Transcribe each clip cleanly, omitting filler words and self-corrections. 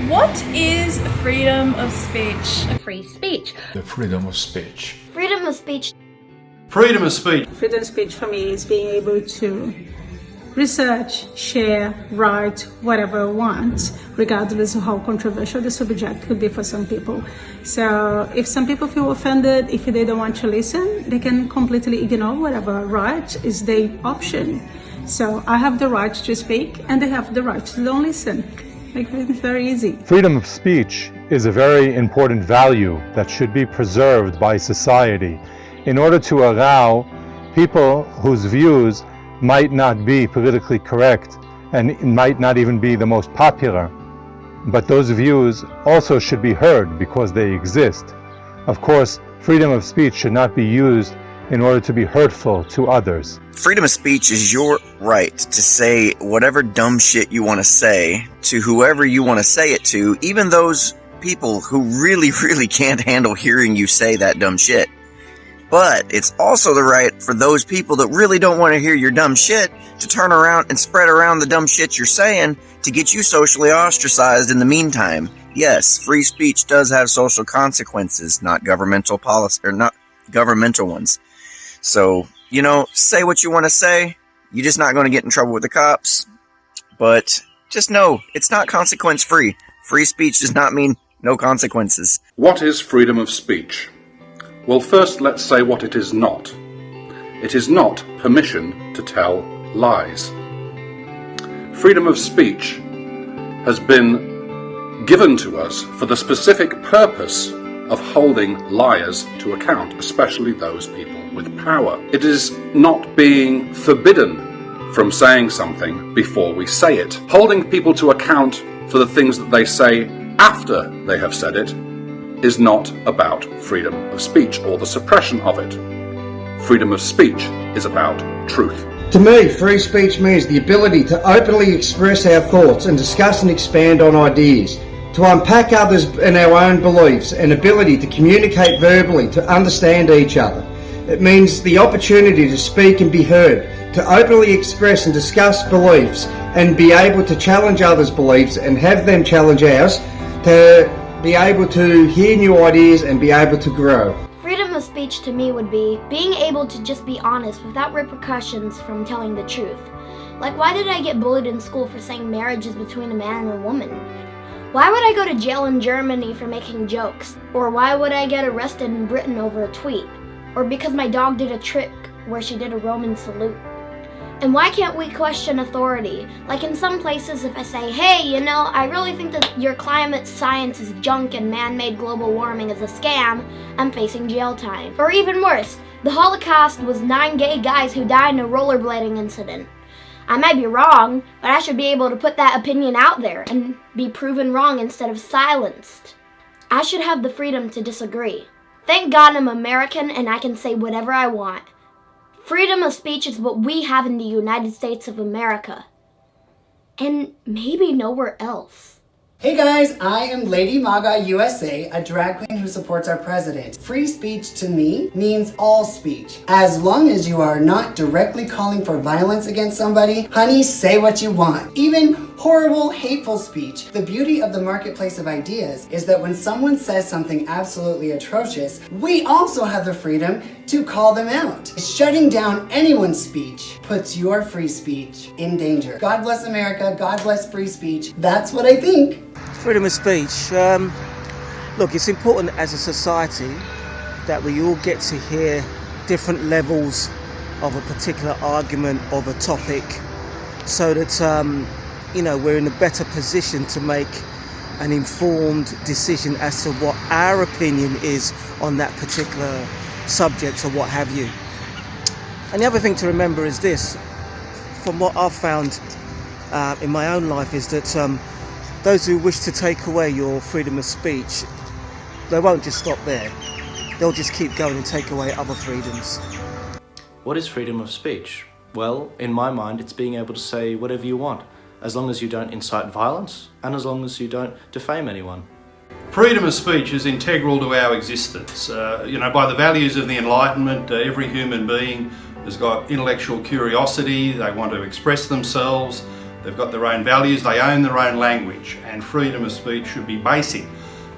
What is freedom of speech? Free speech. The freedom of speech. Freedom of speech. Freedom of speech. Freedom of speech for me is being able to research, share, write, whatever I want, regardless of how controversial the subject could be for some people. So if some people feel offended, if they don't want to listen, they can completely ignore whatever I write. Is their option. So I have the right to speak and they have the right to don't listen. Like, it's very easy. Freedom of speech is a very important value that should be preserved by society in order to allow people whose views might not be politically correct and might not even be the most popular, but those views also should be heard because they exist. Of course, freedom of speech should not be used in order to be hurtful to others. Freedom of speech is your right to say whatever dumb shit you want to say to whoever you want to say it to, even those people who really, really can't handle hearing you say that dumb shit. But it's also the right for those people that really don't want to hear your dumb shit to turn around and spread around the dumb shit you're saying to get you socially ostracized in the meantime. Yes, free speech does have social consequences, not governmental policy, or not governmental ones. So, say what you want to say. You're just not going to get in trouble with the cops. But just know, it's not consequence free. Free speech does not mean no consequences. What is freedom of speech? Well, first let's say what it is not. It is not permission to tell lies. Freedom of speech has been given to us for the specific purpose of holding liars to account, especially those people with power. It is not being forbidden from saying something before we say it. Holding people to account for the things that they say after they have said it is not about freedom of speech or the suppression of it. Freedom of speech is about truth. To me, free speech means the ability to openly express our thoughts and discuss and expand on ideas, to unpack others and our own beliefs, and ability to communicate verbally to understand each other. It means the opportunity to speak and be heard, to openly express and discuss beliefs and be able to challenge others' beliefs and have them challenge ours, to be able to hear new ideas and be able to grow. Freedom of speech to me would be being able to just be honest without repercussions from telling the truth. Like, why did I get bullied in school for saying marriage is between a man and a woman? Why would I go to jail in Germany for making jokes? Or why would I get arrested in Britain over a tweet? Or because my dog did a trick where she did a Roman salute? And why can't we question authority? Like in some places, if I say, hey, I really think that your climate science is junk and man-made global warming is a scam, I'm facing jail time. Or even worse, the Holocaust was 9 gay guys who died in a rollerblading incident. I might be wrong, but I should be able to put that opinion out there and be proven wrong instead of silenced. I should have the freedom to disagree. Thank God I'm American and I can say whatever I want. Freedom of speech is what we have in the United States of America. And maybe nowhere else. Hey guys, I am Lady Maga USA, a drag queen who supports our president. Free speech to me means all speech. As long as you are not directly calling for violence against somebody, honey, say what you want. Even horrible, hateful speech. The beauty of the marketplace of ideas is that when someone says something absolutely atrocious, we also have the freedom to call them out. Shutting down anyone's speech puts your free speech in danger. God bless America, God bless free speech. That's what I think. Freedom of speech. Look, it's important as a society that we all get to hear different levels of a particular argument of a topic so that we're in a better position to make an informed decision as to what our opinion is on that particular subject or what have you. And the other thing to remember is this, from what I've found in my own life, is that those who wish to take away your freedom of speech, they won't just stop there. They'll just keep going and take away other freedoms. What is freedom of speech? Well, in my mind, it's being able to say whatever you want, as long as you don't incite violence and as long as you don't defame anyone. Freedom of speech is integral to our existence. By the values of the Enlightenment, every human being has got intellectual curiosity, they want to express themselves, They've got their own values, they own their own language, and freedom of speech should be basic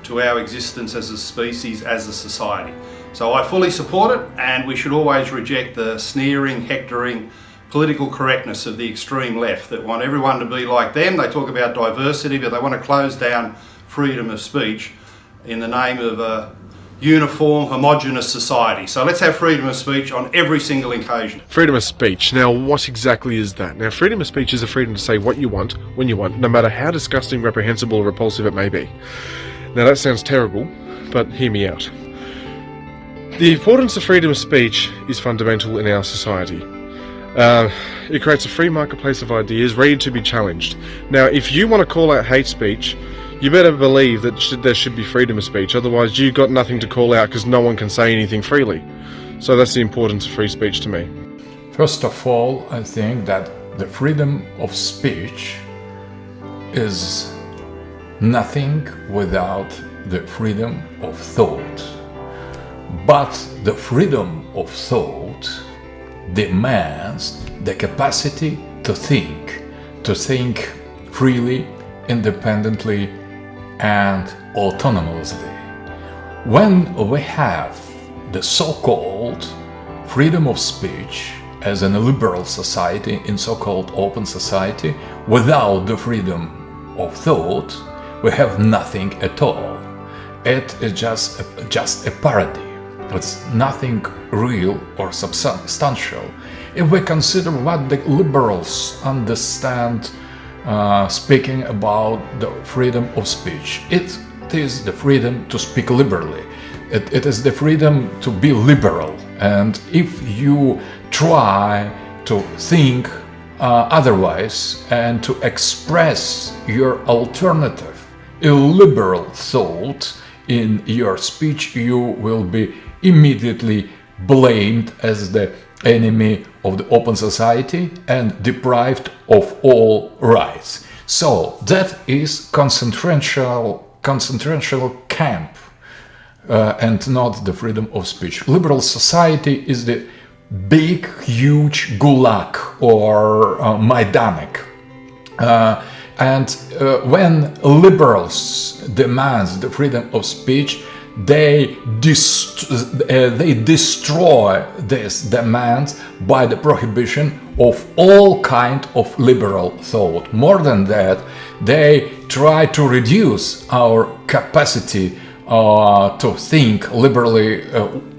to our existence as a species, as a society. So I fully support it, and we should always reject the sneering, hectoring, political correctness of the extreme left that want everyone to be like them. They talk about diversity, but they want to close down freedom of speech in the name of a uniform, homogenous society. So let's have freedom of speech on every single occasion. Freedom of speech. Now, what exactly is that? Now, freedom of speech is the freedom to say what you want, when you want, no matter how disgusting, reprehensible, or repulsive it may be. Now, that sounds terrible, but hear me out. The importance of freedom of speech is fundamental in our society. It creates a free marketplace of ideas ready to be challenged. Now, if you want to call out hate speech, you better believe that there should be freedom of speech, otherwise you've got nothing to call out because no one can say anything freely. So that's the importance of free speech to me. First of all, I think that the freedom of speech is nothing without the freedom of thought. But the freedom of thought demands the capacity to think freely, independently, and autonomously. When we have the so-called freedom of speech as in a liberal society, in so-called open society, without the freedom of thought, we have nothing at all. It is just a parody. It's nothing real or substantial. If we consider what the liberals understand speaking about the freedom of speech, it is the freedom to speak liberally. It is the freedom to be liberal. And if you try to think otherwise and to express your alternative, illiberal thought in your speech, you will be immediately blamed as the enemy of the open society and deprived of all rights. So that is concentration camp and not the freedom of speech. Liberal society is the big, huge gulag or Majdanek. And when liberals demand the freedom of speech, they destroy this demand by the prohibition of all kind of liberal thought. More than that, they try to reduce our capacity to think liberally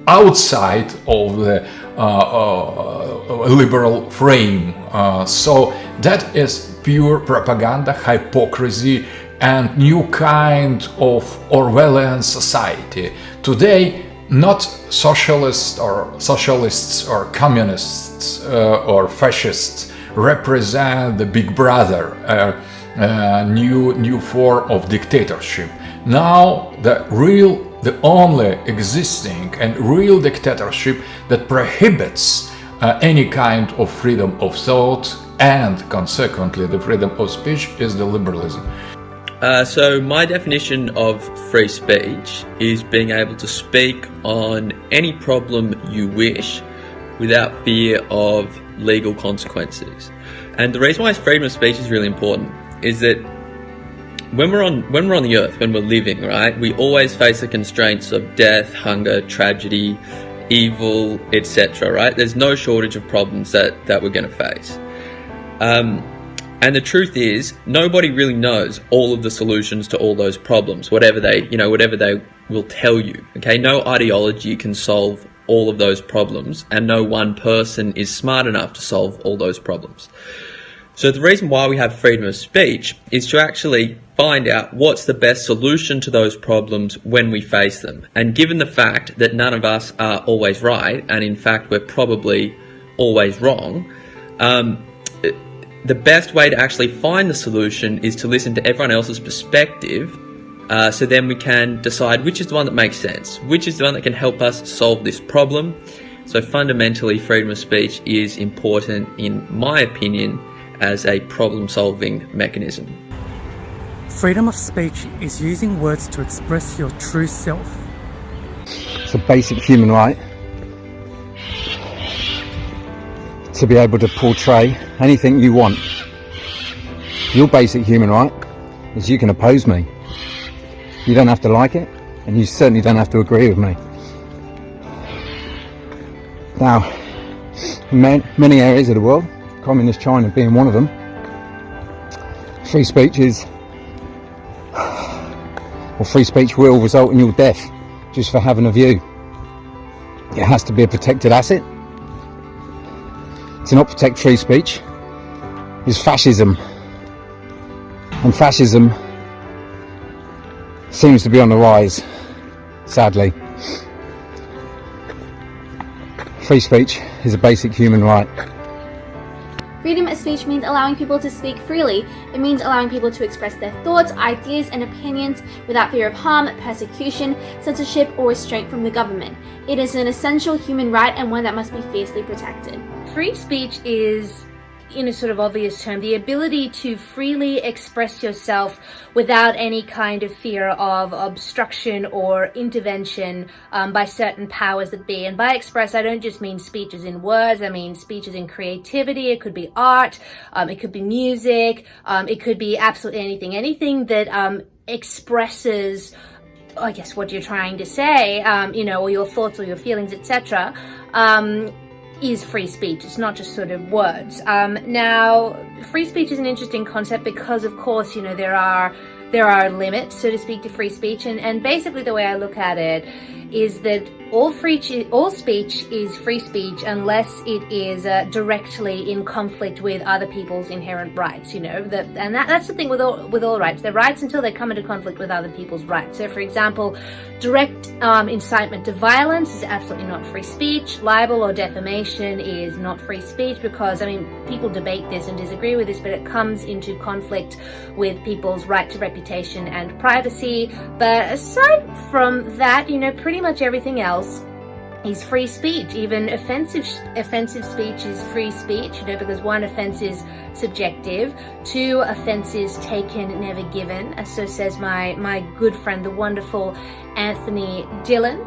outside of the liberal frame. So that is pure propaganda, hypocrisy, and new kind of Orwellian society. Today, not socialists or communists or fascists represent the big brother, new form of dictatorship. Now, the only existing and real dictatorship that prohibits any kind of freedom of thought and consequently the freedom of speech is the liberalism. So my definition of free speech is being able to speak on any problem you wish without fear of legal consequences. And the reason why freedom of speech is really important is that when we're on the earth, when we're living, right, we always face the constraints of death, hunger, tragedy, evil, etc., right? There's no shortage of problems that we're going to face. And the truth is, nobody really knows all of the solutions to all those problems, whatever they will tell you. Okay, no ideology can solve all of those problems, and no one person is smart enough to solve all those problems. So the reason why we have freedom of speech is to actually find out what's the best solution to those problems when we face them. And given the fact that none of us are always right, and in fact we're probably always wrong, the best way to actually find the solution is to listen to everyone else's perspective, so then we can decide which is the one that makes sense, which is the one that can help us solve this problem. So fundamentally, freedom of speech is important, in my opinion, as a problem-solving mechanism. Freedom of speech is using words to express your true self. It's a basic human right to be able to portray anything you want Your basic human right is you can oppose me. You don't have to like it, and you certainly don't have to agree with me. Now, in many areas of the world, communist China being one of them, free speech will result in your death just for having a view. It has to be a protected asset. To not protect free speech is fascism. And fascism seems to be on the rise, sadly. Free speech is a basic human right. Freedom of speech means allowing people to speak freely. It means allowing people to express their thoughts, ideas, and opinions without fear of harm, persecution, censorship, or restraint from the government. It is an essential human right and one that must be fiercely protected. Free speech is, in a sort of obvious term, the ability to freely express yourself without any kind of fear of obstruction or intervention by certain powers that be. And by express, I don't just mean speech as in words, I mean speech as in creativity. It could be art, it could be music, it could be absolutely anything that expresses, I guess, what you're trying to say, or your thoughts or your feelings, etc. Is free speech. It's not just sort of words. Now, free speech is an interesting concept because, of course, there are limits, so to speak, to free speech, and basically the way I look at it is that all speech is free speech unless it is directly in conflict with other people's inherent rights. That's the thing with all rights. They're rights until they come into conflict with other people's rights. So, for example, direct incitement to violence is absolutely not free speech. Libel or defamation is not free speech because, people debate this and disagree with this, but it comes into conflict with people's right to reputation and privacy. But aside from that, pretty much everything else is free speech. Even offensive speech is free speech, because one offense is subjective, two offenses taken, never given, so says my good friend, the wonderful Anthony Dillon.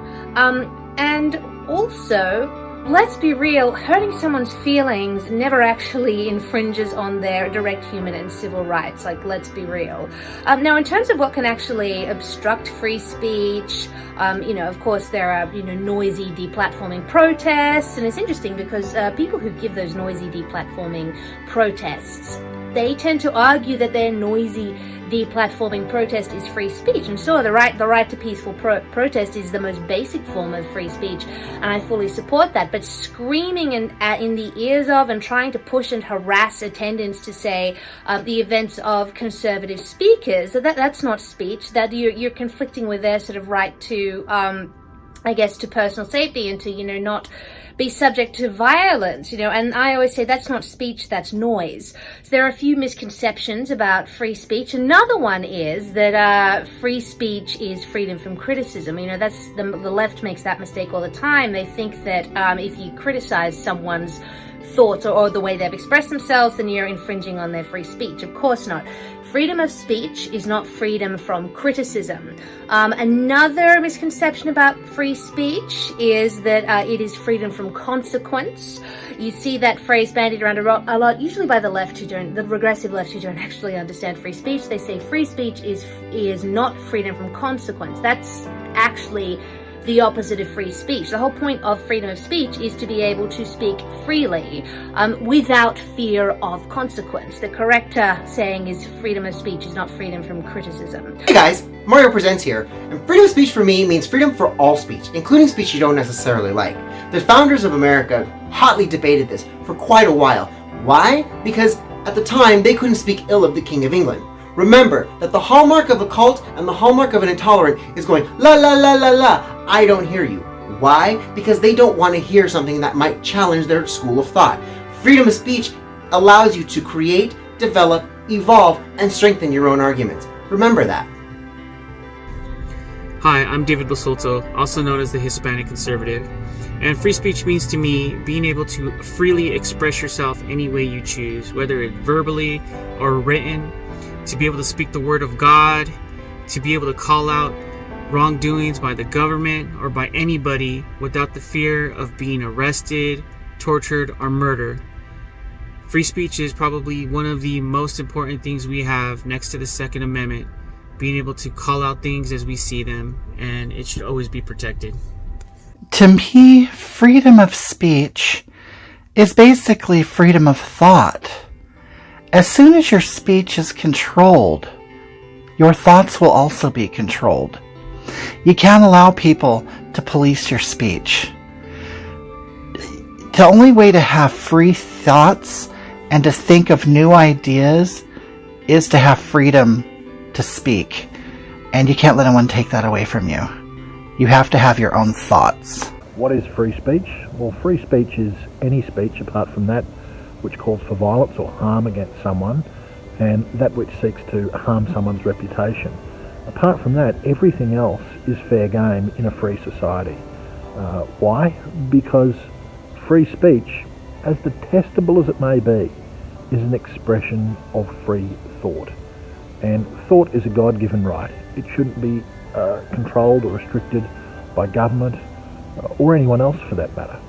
And also, let's be real, hurting someone's feelings never actually infringes on their direct human and civil rights. Let's be real. Now, in terms of what can actually obstruct free speech, of course, there are, noisy deplatforming protests, and it's interesting because people who give those noisy deplatforming protests, they tend to argue that their noisy deplatforming protest is free speech, and so the right to peaceful protest is the most basic form of free speech, and I fully support that. But screaming in the ears of and trying to push and harass attendants to say the events of conservative speakers, that's not speech. That you're conflicting with their sort of right to, to personal safety and to not be subject to violence, and I always say that's not speech, that's noise. So there are a few misconceptions about free speech. Another one is that free speech is freedom from criticism. That's the left makes that mistake all the time. They think that if you criticize someone's thoughts or the way they've expressed themselves, then you're infringing on their free speech. Of course not. Freedom of speech is not freedom from criticism. Another misconception about free speech is that it is freedom from consequence. You see that phrase bandied around a lot, usually by the regressive left who don't actually understand free speech. They say free speech is not freedom from consequence. That's actually the opposite of free speech. The whole point of freedom of speech is to be able to speak freely without fear of consequence. The correct saying is freedom of speech is not freedom from criticism. Hey guys, Mario Presents here, and freedom of speech for me means freedom for all speech, including speech you don't necessarily like. The founders of America hotly debated this for quite a while. Why? Because at the time they couldn't speak ill of the King of England. Remember that the hallmark of a cult and the hallmark of an intolerant is going la la la la la, I don't hear you. Why? Because they don't want to hear something that might challenge their school of thought. Freedom of speech allows you to create, develop, evolve, and strengthen your own arguments. Remember that. Hi, I'm David Basulto, also known as the Hispanic Conservative, and free speech means to me being able to freely express yourself any way you choose, whether it's verbally or written, to be able to speak the word of God, to be able to call out wrongdoings by the government or by anybody without the fear of being arrested, tortured, or murdered. Free speech is probably one of the most important things we have next to the Second Amendment. Being able to call out things as we see them, and it should always be protected. To me, freedom of speech is basically freedom of thought. As soon as your speech is controlled, your thoughts will also be controlled. You can't allow people to police your speech. The only way to have free thoughts and to think of new ideas is to have freedom to speak. And you can't let anyone take that away from you. You have to have your own thoughts. What is free speech? Well, free speech is any speech apart from that which calls for violence or harm against someone, and that which seeks to harm someone's reputation. Apart from that, everything else is fair game in a free society. Why? Because free speech, as detestable as it may be, is an expression of free thought. And thought is a God-given right. It shouldn't be controlled or restricted by government or anyone else for that matter.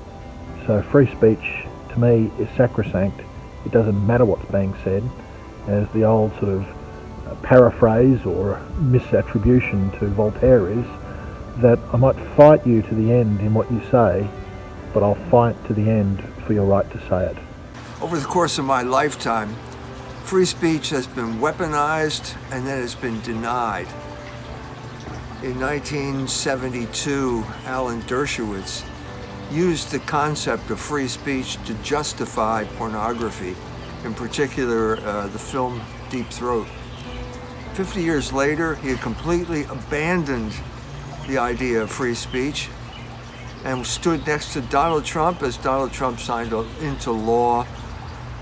So free speech, to me, is sacrosanct. It doesn't matter what's being said. As the old sort of paraphrase or misattribution to Voltaire is, that I might fight you to the end in what you say, but I'll fight to the end for your right to say it. Over the course of my lifetime, free speech has been weaponized and then it's been denied. In 1972, Alan Dershowitz used the concept of free speech to justify pornography, in particular the film Deep Throat. 50 years later, he had completely abandoned the idea of free speech and stood next to Donald Trump as Donald Trump signed into law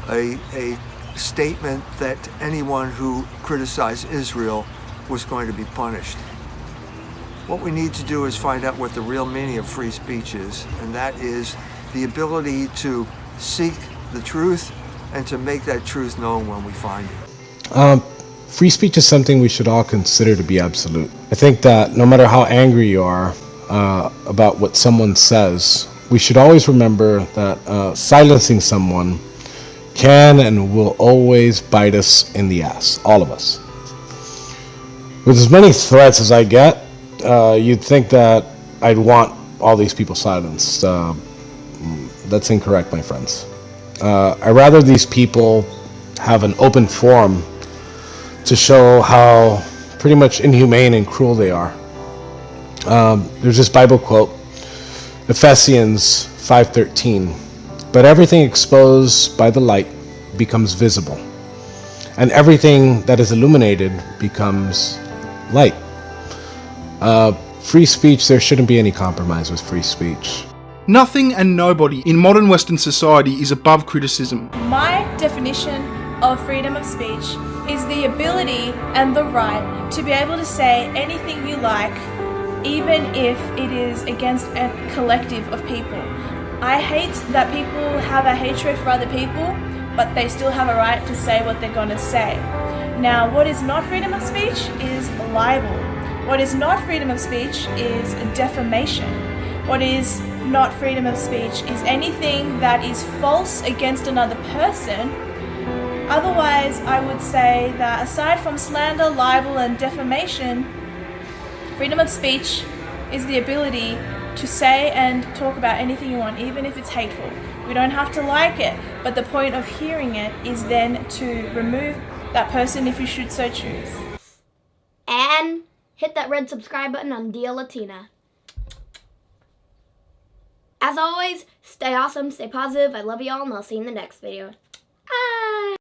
a statement that anyone who criticized Israel was going to be punished. What we need to do is find out what the real meaning of free speech is, and that is the ability to seek the truth and to make that truth known when we find it. Free speech is something we should all consider to be absolute. I think that no matter how angry you are about what someone says, we should always remember that silencing someone can and will always bite us in the ass, all of us. With as many threats as I get, you'd think that I'd want all these people silenced. That's incorrect, my friends. I'd rather these people have an open forum to show how pretty much inhumane and cruel they are. There's this Bible quote, Ephesians 5:13, but everything exposed by the light becomes visible, and everything that is illuminated becomes light. Free speech, there shouldn't be any compromise with free speech. Nothing and nobody in modern Western society is above criticism. My definition of freedom of speech is the ability and the right to be able to say anything you like, even if it is against a collective of people. I hate that people have a hatred for other people, but they still have a right to say what they're going to say. Now, what is not freedom of speech is libel. What is not freedom of speech is defamation. What is not freedom of speech is anything that is false against another person. Otherwise, I would say that aside from slander, libel, and defamation, freedom of speech is the ability to say and talk about anything you want, even if it's hateful. We don't have to like it, but the point of hearing it is then to remove that person if you should so choose. And hit that red subscribe button on Dia Latina. As always, stay awesome, stay positive. I love you all, and I'll see you in the next video. Bye!